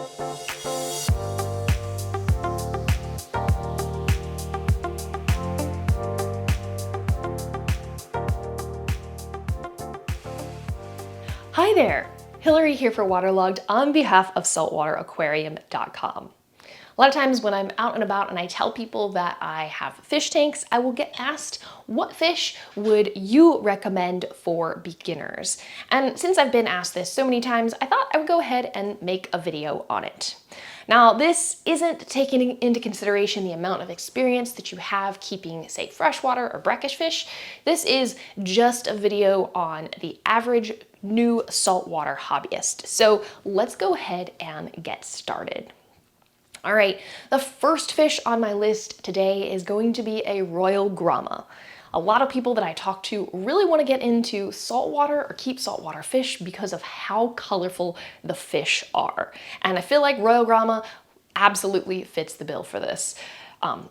Hi there, Hillary here for Waterlogged on behalf of saltwateraquarium.com. A lot of times when I'm out and about and I tell people that I have fish tanks, I will get asked, what fish would you recommend for beginners? And since I've been asked this so many times, I thought I would go ahead and make a video on it. Now, this isn't taking into consideration the amount of experience that you have keeping, say, freshwater or brackish fish. This is just a video on the average new saltwater hobbyist. So let's go ahead and get started. All right, the first fish on my list today is going to be a royal Grma. A lot of people that I talk to really want to get into saltwater or keep saltwater fish because of how colorful the fish are. And I feel like royal Grma absolutely fits the bill for this.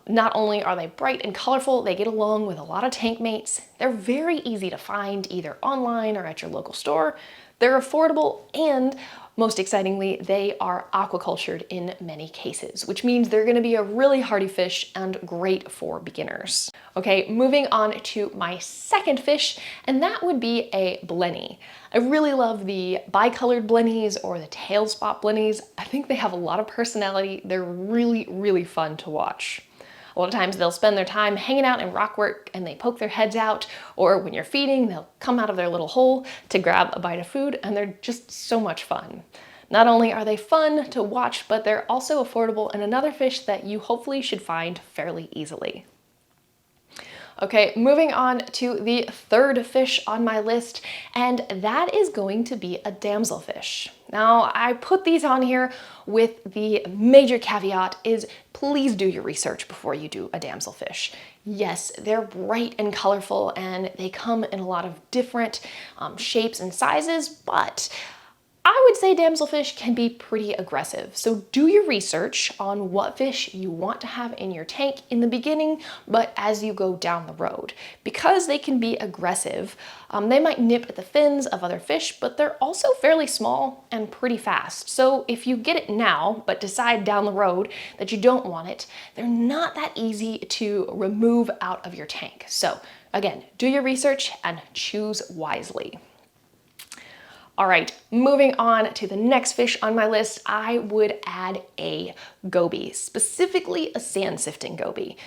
Not only are they bright and colorful, they get along with a lot of tank mates. They're very easy to find either online or at your local store. They're affordable, and most excitingly, they are aquacultured in many cases, which means they're going to be a really hardy fish and great for beginners. Okay, moving on to my second fish, and that would be a Blenny. I really love the bicolored Blennies or the tail spot Blennies. I think they have a lot of personality. They're really, really fun to watch. A lot of times they'll spend their time hanging out in rockwork and they poke their heads out, or when you're feeding, they'll come out of their little hole to grab a bite of food, and they're just so much fun. Not only are they fun to watch, but they're also affordable and another fish that you hopefully should find fairly easily. Okay, moving on to the third fish on my list, and that is going to be a damselfish. Now, I put these on here with the major caveat is please do your research before you do a damselfish. Yes, they're bright and colorful and they come in a lot of different shapes and sizes, but I would say damselfish can be pretty aggressive. So do your research on what fish you want to have in your tank in the beginning, but as you go down the road. Because they can be aggressive, they might nip at the fins of other fish, but they're also fairly small and pretty fast. So if you get it now, but decide down the road that you don't want it, they're not that easy to remove out of your tank. So again, do your research and choose wisely. All right, moving on to the next fish on my list, I would add a goby, specifically a sand sifting goby.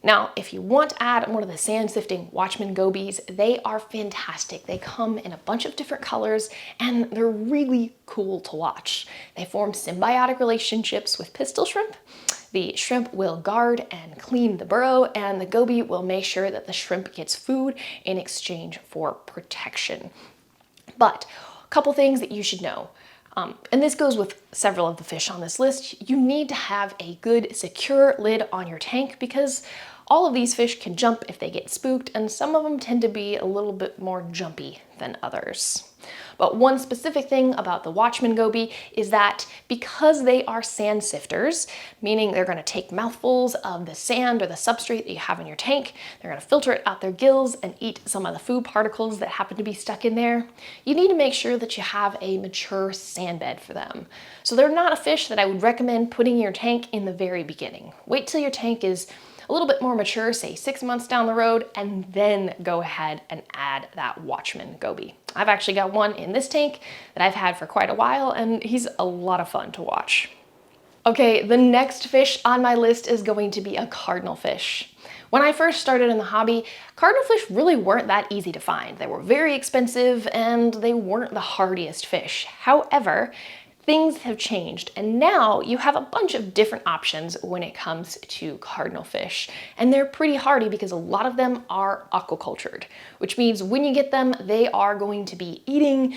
Now, if you want to add one of the sand sifting Watchman gobies, they are fantastic. They come in a bunch of different colors and they're really cool to watch. They form symbiotic relationships with pistol shrimp. The shrimp will guard and clean the burrow, and the goby will make sure that the shrimp gets food in exchange for protection. But couple things that you should know, and this goes with several of the fish on this list. You need to have a good secure lid on your tank because all of these fish can jump if they get spooked, and some of them tend to be a little bit more jumpy than others. But one specific thing about the Watchman goby is that because they are sand sifters, meaning they're going to take mouthfuls of the sand or the substrate that you have in your tank, they're going to filter it out their gills and eat some of the food particles that happen to be stuck in there, you need to make sure that you have a mature sand bed for them. So they're not a fish that I would recommend putting in your tank in the very beginning. Wait till your tank is a little bit more mature, say 6 months down the road, and then go ahead and add that Watchman goby. I've actually got one in this tank that I've had for quite a while, and he's a lot of fun to watch. Okay, the next fish on my list is going to be a cardinal fish. When I first started in the hobby, cardinal fish really weren't that easy to find. They were very expensive and they weren't the hardiest fish. However, things have changed, and now you have a bunch of different options when it comes to cardinal fish. And they're pretty hardy because a lot of them are aquacultured, which means when you get them, they are going to be eating,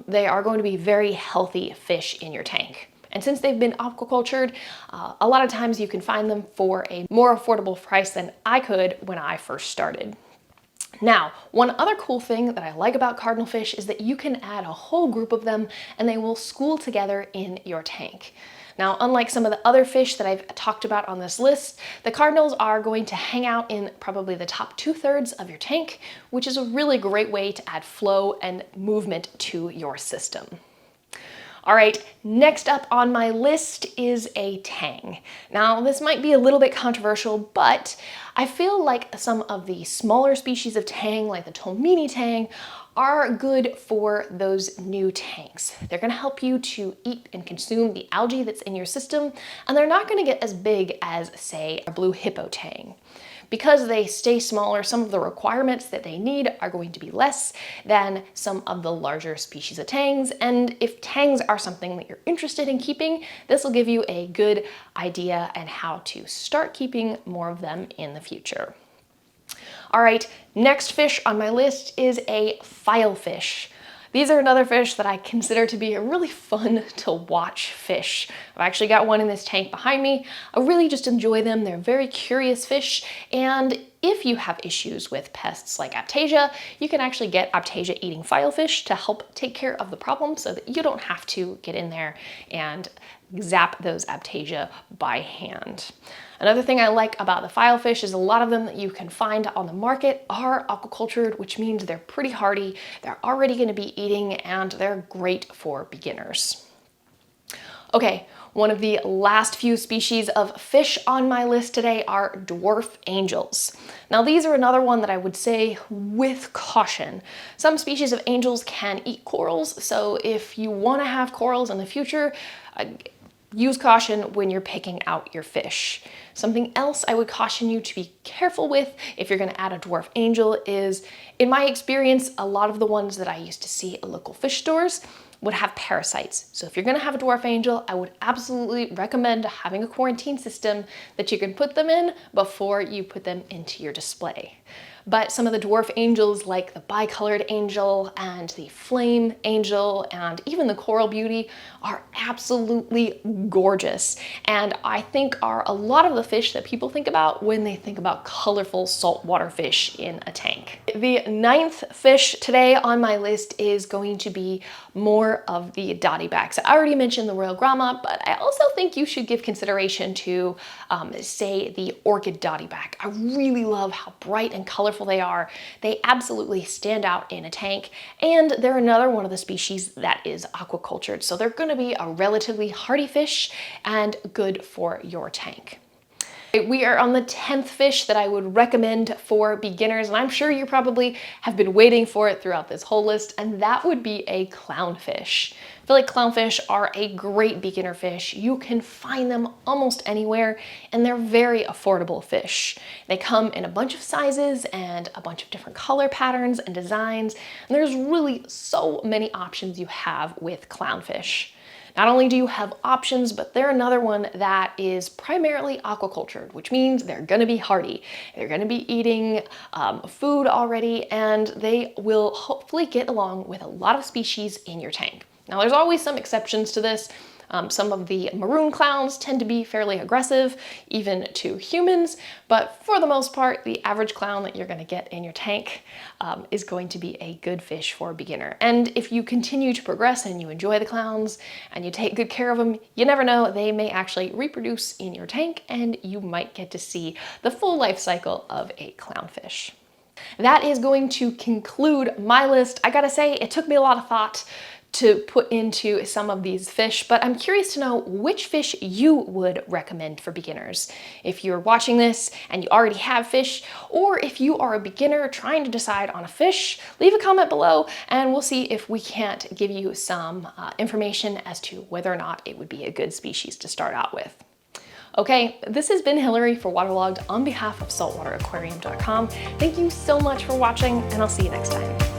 they are going to be very healthy fish in your tank. And since they've been aquacultured, a lot of times you can find them for a more affordable price than I could when I first started. Now, one other cool thing that I like about cardinal fish is that you can add a whole group of them and they will school together in your tank. Now, unlike some of the other fish that I've talked about on this list, the cardinals are going to hang out in probably the top 2/3 of your tank, which is a really great way to add flow and movement to your system. All right, next up on my list is a tang. Now, this might be a little bit controversial, but I feel like some of the smaller species of tang, like the Tomini tang, are good for those new tanks. They're gonna help you to eat and consume the algae that's in your system, and they're not gonna get as big as, say, a blue hippo tang. Because they stay smaller, some of the requirements that they need are going to be less than some of the larger species of tangs. And if tangs are something that you're interested in keeping, this will give you a good idea on how to start keeping more of them in the future. All right, next fish on my list is a filefish. These are another fish that I consider to be a really fun to watch fish. I've actually got one in this tank behind me. I really just enjoy them. They're very curious fish, and if you have issues with pests like Aiptasia, you can actually get Aiptasia eating filefish to help take care of the problem so that you don't have to get in there and zap those Aiptasia by hand. Another thing I like about the filefish is a lot of them that you can find on the market are aquacultured, which means they're pretty hardy, they're already going to be eating, and they're great for beginners. Okay, one of the last few species of fish on my list today are Dwarf Angels. Now these are another one that I would say with caution. Some species of angels can eat corals, so if you want to have corals in the future, use caution when you're picking out your fish. Something else I would caution you to be careful with if you're gonna add a dwarf angel is, in my experience, a lot of the ones that I used to see at local fish stores would have parasites. So if you're gonna have a dwarf angel, I would absolutely recommend having a quarantine system that you can put them in before you put them into your display. But some of the dwarf angels, like the bicolored angel and the flame angel and even the coral beauty, are absolutely gorgeous, and I think are a lot of the fish that people think about when they think about colorful saltwater fish in a tank. The ninth fish today on my list is going to be more of the Dottybacks. I already mentioned the royal Grma, but I also think you should give consideration to, say, the orchid Dottyback. I really love how bright and colorful they are. They absolutely stand out in a tank, and they're another one of the species that is aquacultured, so they're going to be a relatively hardy fish and good for your tank. We are on the 10th fish that I would recommend for beginners, and I'm sure you probably have been waiting for it throughout this whole list, and that would be a clownfish. I feel like clownfish are a great beginner fish. You can find them almost anywhere, and they're very affordable fish. They come in a bunch of sizes and a bunch of different color patterns and designs, and there's really so many options you have with clownfish. Not only do you have options, but they're another one that is primarily aquacultured, which means they're gonna be hardy. They're gonna be eating food already, and they will hopefully get along with a lot of species in your tank. Now, there's always some exceptions to this. Some of the maroon clowns tend to be fairly aggressive, even to humans, but for the most part, the average clown that you're gonna get in your tank is going to be a good fish for a beginner. And if you continue to progress and you enjoy the clowns and you take good care of them, you never know, they may actually reproduce in your tank and you might get to see the full life cycle of a clownfish. That is going to conclude my list. I gotta say, it took me a lot of thought to put into some of these fish, but I'm curious to know which fish you would recommend for beginners. If you're watching this and you already have fish, or if you are a beginner trying to decide on a fish, leave a comment below and we'll see if we can't give you some information as to whether or not it would be a good species to start out with. Okay, this has been Hillary for Waterlogged on behalf of saltwateraquarium.com. Thank you so much for watching, and I'll see you next time.